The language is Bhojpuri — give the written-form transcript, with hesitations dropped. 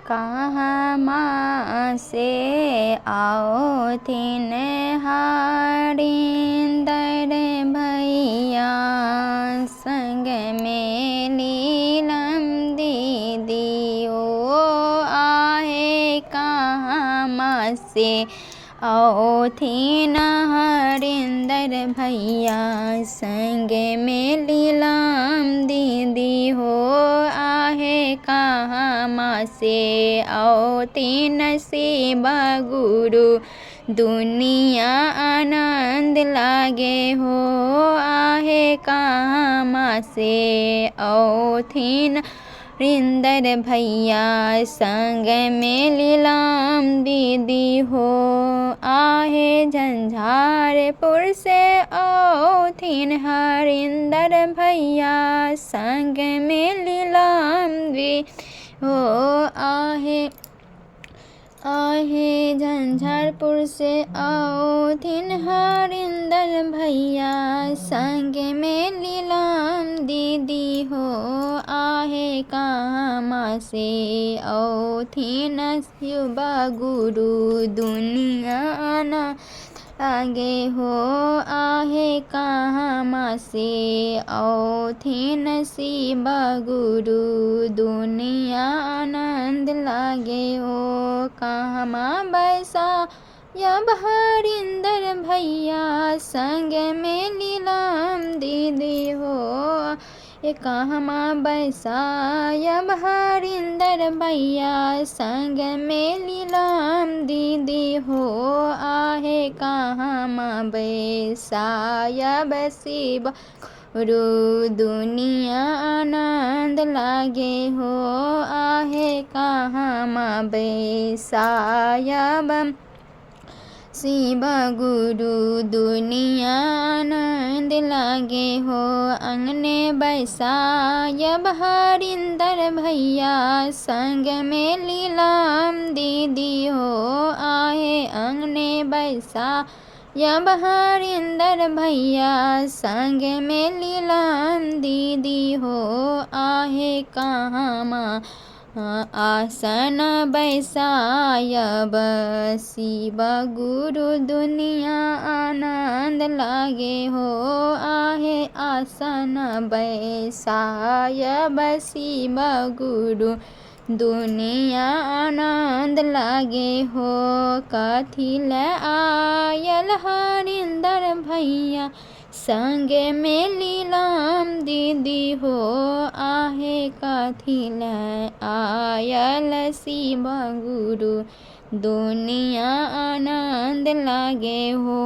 कहाँ माँ से आओ थिन हरिंदर भैया संग में नीलम दीदी ओ आहे कहाँ माँ से आओ थिन हरिंदर भैया संग में लीलम दीदी हो आहे कहाँ माँ से आओ तीन शिव गुरु दुनिया आनंद लागे हो आहे कहाँ माँ से आओ थिन रिंदर भैया संग में लीलाम दीदी हो आहे झंझारपुर से आओ थिन हरिंदर भैया संग में लीलाम दी हो आहे झंझारपुर से आओ थिन हरिंदर भैया संग में लीलाम दीदी हो आहे कहाँ माँ से आओ थिन शिव गुरु दुनिया आना लागे हो आहे कहाँ माँ से आओ थिन शिव गुरु दुनिया आनंद लागे हो कहाँ माँ बैसा यब हरिंदर भैया संग में लीलाम दीदी हो कहाँ माँ बैसा यब हरिंदर भैया संग में लीलाम दीदी हो आहे कहाँ माँ बैसा यब शिव गुरु दुनिया आनंद लागे हो आहे कहाँ माँ बैसा यब शिव गुरु दुनिया आनंद लागे हो अंगने बैसायब हरिंदर भैया संग में लीलाम दीदी हो आहे अंगने बैसायब हरिंदर भैया संग में लीलाम दीदी हो आहे कहाँ माँ आसन बैसायब शिव गुरु दुनिया आनंद लागे हो आहे आसन बैसायब शिव गुरु दुनिया आनंद लागे हो कथिल आयल हरिंदर भैया संग में लीलाम दीदी हो आहे कथिल आयल शिव गुरु दुनिया आनंद लागे हो।